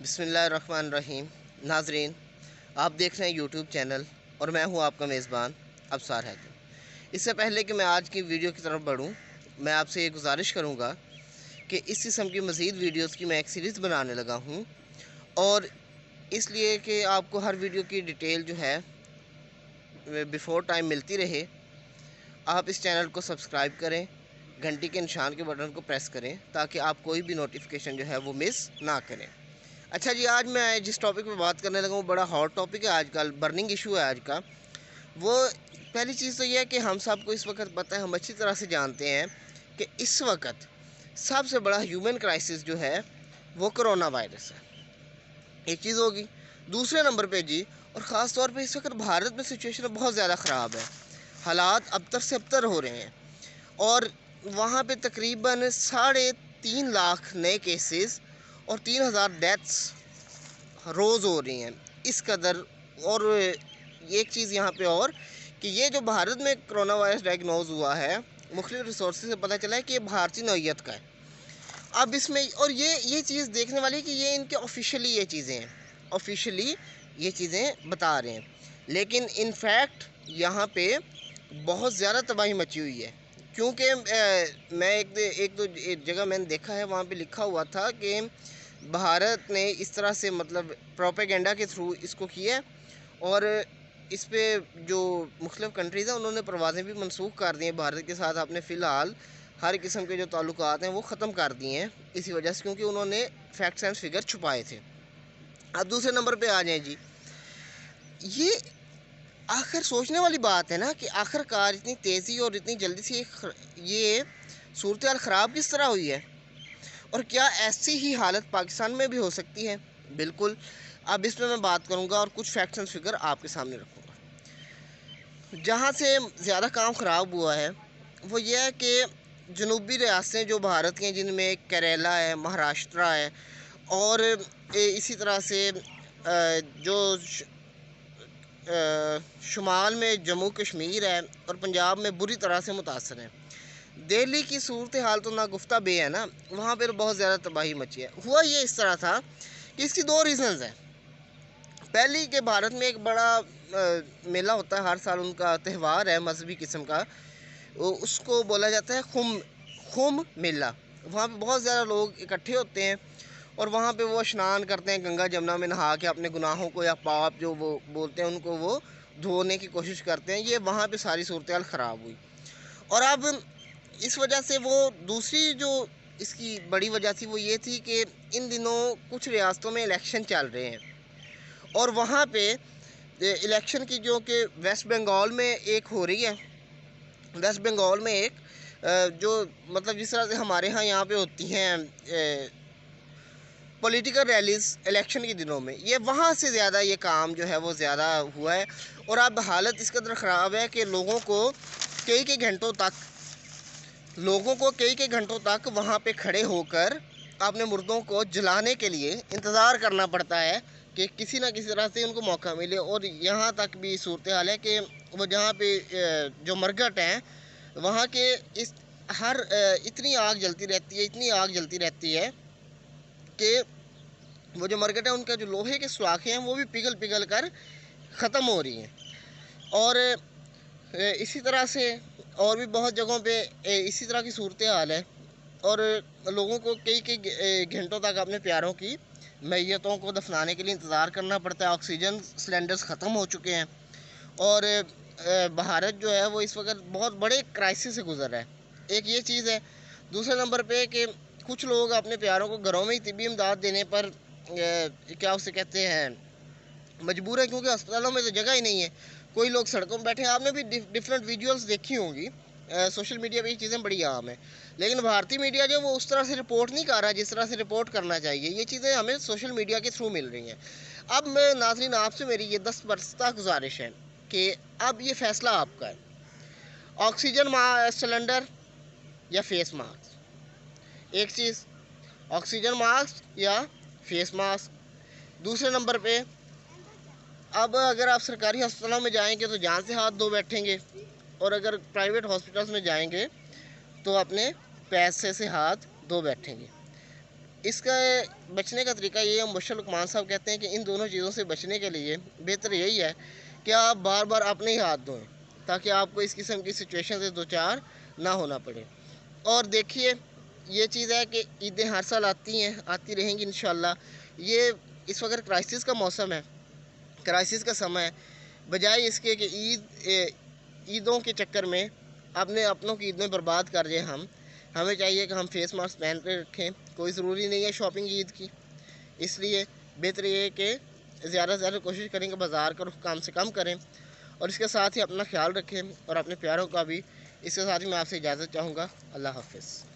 बिस्मिल्लाहिर्रहमानिर्रहीम। नाजरीन, आप देख रहे हैं यूट्यूब चैनल और मैं हूं आपका मेज़बान अब्सार हैदर। इससे पहले कि मैं आज की वीडियो की तरफ बढ़ूं, मैं आपसे ये गुजारिश करूंगा कि इस किस्म की मज़ीद वीडियोस की मैं एक सीरीज़ बनाने लगा हूं, और इसलिए कि आपको हर वीडियो की डिटेल जो है बिफ़ोर टाइम मिलती रहे, आप इस चैनल को सब्सक्राइब करें, घंटी के निशान के बटन को प्रेस करें ताकि आप कोई भी नोटिफिकेशन जो है वो मिस ना करें। अच्छा जी, आज मैं जिस टॉपिक पे बात करने लगा वो बड़ा हॉट टॉपिक है, आजकल बर्निंग इशू है आज का। वो पहली चीज़ तो ये है कि हम सबको इस वक्त पता है, हम अच्छी तरह से जानते हैं कि इस वक्त सबसे बड़ा ह्यूमन क्राइसिस जो है वो कोरोना वायरस है। एक चीज़ होगी। दूसरे नंबर पे जी, और ख़ास तौर पे इस वक्त भारत में सिचुएशन बहुत ज़्यादा ख़राब है, हालात अबतर से अबतर हो रहे हैं, और वहाँ पे तकरीबन 3.5 लाख नए केसेस और 3,000 डेथ्स रोज़ हो रही हैं इस कदर। और एक चीज़ यहाँ पे और कि ये जो भारत में कोरोना वायरस डायग्नोज हुआ है, मुख्तलिफ रिसोर्सेज से पता चला है कि ये भारतीय नौइयत का है। अब इसमें और ये चीज़ देखने वाली है कि ये इनके ऑफिशियली ये चीज़ें हैं, ऑफिशियली ये चीज़ें बता रहे हैं, लेकिन इन फैक्ट यहाँ पे बहुत ज़्यादा तबाही मची हुई है। क्योंकि मैं एक जगह मैंने देखा है, वहाँ पे लिखा हुआ था कि भारत ने इस तरह से मतलब प्रोपेगेंडा के थ्रू इसको किया है, और इस पे जो मुख्तलिफ कंट्रीज़ हैं उन्होंने परवाज़ें भी मनसूख कर दी हैं भारत के साथ। आपने फ़िलहाल हर किस्म के जो ताल्लुकात हैं वो ख़त्म कर दिए हैं इसी वजह से, क्योंकि उन्होंने फैक्ट्स एंड फिगर छुपाए थे। अब दूसरे नंबर पे आ जाएं जी, ये आखिर सोचने वाली बात है ना कि आखिरकार इतनी तेज़ी और इतनी जल्दी से ये सूरत हाल ख़राब किस तरह हुई है, और क्या ऐसी ही हालत पाकिस्तान में भी हो सकती है? बिल्कुल। अब इस पर मैं बात करूंगा और कुछ फैक्ट्स एंड फिगर आपके सामने रखूंगा। जहां से ज़्यादा काम ख़राब हुआ है वो ये है कि जनूबी रियासतें जो भारत की हैं, जिनमें केरला है, महाराष्ट्र है, और इसी तरह से जो शुमाल में जम्मू कश्मीर है और पंजाब में बुरी तरह से मुतासर है। दिल्ली की सूरत हाल तो ना गुफ्ता बे है ना, वहाँ पर बहुत ज़्यादा तबाही मची है। हुआ ये इस तरह था कि इसकी दो रीज़न्स हैं। पहली कि भारत में एक बड़ा मेला होता है हर साल, उनका त्यौहार है मजहबी किस्म का, उसको बोला जाता है खुम मेला। वहाँ पे बहुत ज़्यादा लोग इकट्ठे होते हैं और वहाँ पे वो स्नान करते हैं, गंगा जमुना में नहा के अपने गुनाहों को या पाप जो वो बोलते हैं उनको वो धोने की कोशिश करते हैं। ये वहाँ पे सारी सूरत हाल ख़राब हुई, और अब इस वजह से वो दूसरी जो इसकी बड़ी वजह थी वो ये थी कि इन दिनों कुछ रियासतों में इलेक्शन चल रहे हैं, और वहाँ पे इलेक्शन की जो कि वेस्ट बंगाल में एक हो रही है, वेस्ट बंगाल में एक जो मतलब जिस तरह से हमारे यहाँ पे होती हैं पॉलिटिकल रैलीज इलेक्शन के दिनों में, ये वहाँ से ज़्यादा ये काम जो है वो ज़्यादा हुआ है। और अब हालत इस कदर ख़राब है कि लोगों को कई घंटों तक वहाँ पे खड़े होकर अपने मुर्दों को जलाने के लिए इंतज़ार करना पड़ता है कि किसी ना किसी तरह से उनको मौका मिले। और यहाँ तक भी सूरत हाल है कि वो जहाँ पे जो मरघट हैं वहाँ के इस इतनी आग जलती रहती है कि वो जो मरघट है उनका जो लोहे के सुराखें हैं वो भी पिघल कर ख़त्म हो रही हैं। और इसी तरह से और भी बहुत जगहों पे इसी तरह की सूरत हाल है, और लोगों को कई घंटों तक अपने प्यारों की मैयतों को दफनाने के लिए इंतज़ार करना पड़ता है। ऑक्सीजन सिलेंडर्स ख़त्म हो चुके हैं, और भारत जो है वो इस वक्त बहुत बड़े क्राइसिस से गुज़र रहा है। एक ये चीज़ है। दूसरे नंबर पे कि कुछ लोग अपने प्यारों को घरों में ही तिब्बी इमदाद देने पर क्या उसे कहते हैं मजबूर है, क्योंकि अस्पतालों में तो जगह ही नहीं है। कोई लोग सड़कों में बैठे हैं। आपने भी डिफरेंट वीडियोस देखी होंगी, सोशल मीडिया पे ये चीज़ें बड़ी आम है, लेकिन भारतीय मीडिया जो वो उस तरह से रिपोर्ट नहीं कर रहा जिस तरह से रिपोर्ट करना चाहिए। ये चीज़ें हमें सोशल मीडिया के थ्रू मिल रही हैं। अब मैं नाज़रीन आपसे मेरी ये 10 बरसता गुजारिश है कि अब ये फ़ैसला आपका है, ऑक्सीजन सिलेंडर या फेस मास्क। एक चीज़, ऑक्सीजन मास्क या फेस मास्क। दूसरे नंबर पे, अब अगर आप सरकारी अस्पतालों में जाएंगे तो जान से हाथ धो बैठेंगे, और अगर प्राइवेट हॉस्पिटल्स में जाएंगे तो अपने पैसे से हाथ धो बैठेंगे। اس کا بچنے کا طریقہ یہ ہے، مبشر لقمان صاحب کہتے ہیں کہ ان دونوں چیزوں سے بچنے کے لیے بہتر یہی ہے کہ آپ بار بار اپنے ہی ہاتھ دھوئیں، تاکہ آپ کو اس قسم کی سچویشن سے دوچار نہ ہونا پڑے۔ اور دیکھیے یہ چیز ہے کہ عیدیں ہر سال آتی ہیں، آتی رہیں گی انشاءاللہ۔ یہ اس وقت کرائسس کا موسم ہے، کرائسس کا سمے ہے، بجائے اس کے کہ عیدوں کے چکر میں اپنوں کی عیدیں برباد کر جائیں ہمیں چاہیے کہ ہم فیس ماسک پہن کے رکھیں۔ کوئی ضروری نہیں ہے شاپنگ عید کی، اس لیے بہتر یہ ہے کہ زیادہ سے زیادہ کوشش کریں کہ بازار کا رخ کم سے کم کریں، اور اس کے ساتھ ہی اپنا خیال رکھیں اور اپنے پیاروں کا بھی۔ اس کے ساتھ ہی میں آپ سے اجازت چاہوں گا۔ اللہ حافظ۔